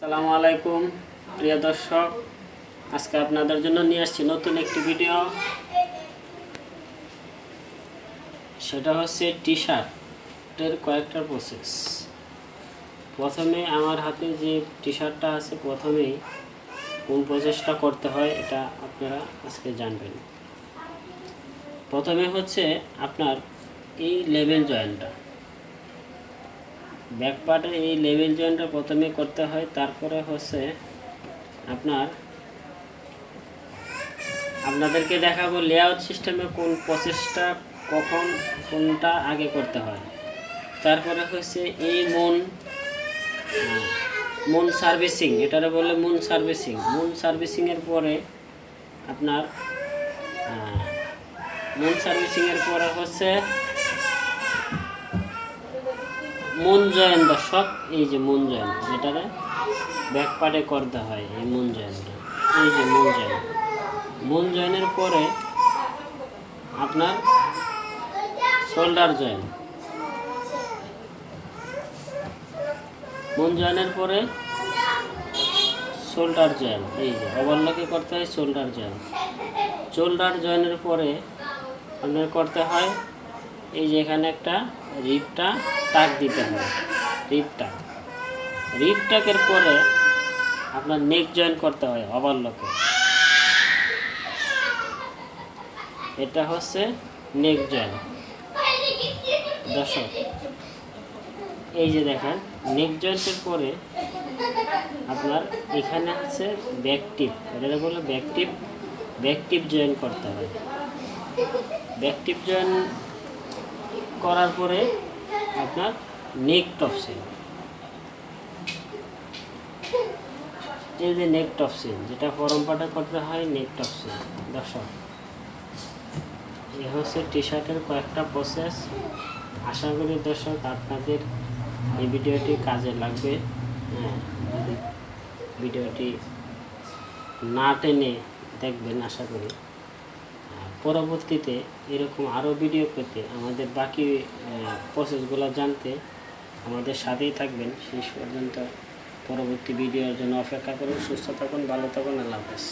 আসসালামু আলাইকুম প্রিয় দর্শক, আজকে আপনাদের জন্য নিয়ে আসছি নতুন একটি ভিডিও। সেটা হচ্ছে টি শার্টের কয়েকটা প্রসেস। প্রথমে আমার হাতে যে টি শার্টটা আছে, প্রথমেই কোন প্রসেসটা করতে হয় এটা আপনারা আজকে জানবেন। প্রথমে হচ্ছে আপনার এই লেবেল জয়েন্টটা, ব্যাক পার্টের এই লেবেল জয়েন্টটা প্রথমে করতে হয়। তারপরে হচ্ছে আপনাদেরকে দেখাবো লেআউট সিস্টেমে কোন প্রসেসটা কখন কোনটা আগে করতে হয়। তারপরে হচ্ছে এই মুন সার্ভিসিং, এটারে বলে মুন সার্ভিসিংয়ের পরে আপনার মুন সার্ভিসিংয়ের পরে হচ্ছে মুন জয়েন। দর্শক, এই যে মুন জয়েন, যেটারে ব্যাক পার্টে করতে হয়, এই মুন জয়েনটা, এই যে মুন জয়েনের পরে আপনার শোল্ডার জয়েন, মুন জয়েনের পরে শোল্ডার জয়েন, এই যে ওভারলকে করতে হয় শোল্ডার জয়েনের পরে আপনার করতে হয় এই যে এখানে একটা রিপটা টাক দিতে হয়, রিপ টাকের পরে আপনার নেক জয়েন করতে হয় ওভারলকে। এটা হচ্ছে নেক জয়েন। দর্শক, এই যে দেখেন নেক জয়েন্টের পরে আপনার এখানে হচ্ছে ব্যাক টিপ, এটা বলে ব্যাক টিপ জয়েন করতে হয়। ব্যাক টিপ জয়েন করার পরে আপনার নেক টপসিল, এই যে নেক টপসিল, যেটা ফরম পার্টে করতে হয় নেক টপসিল। দর্শক, এই হচ্ছে টি শার্টের কয়েকটা প্রসেস। আশা করি দর্শক আপনাদের এই ভিডিওটি কাজে লাগবে। ভিডিওটি না টেনে দেখবেন, আশা করি। পরবর্তীতে এরকম আরও ভিডিও পেতে, আমাদের বাকি প্রসেসগুলো জানতে আমাদের সাথেই থাকবেন। শেষ পর্যন্ত পরবর্তী ভিডিওর জন্য অপেক্ষা করুন। সুস্থ থাকুন, ভালো থাকুন, আল্লাহ হাফেজ।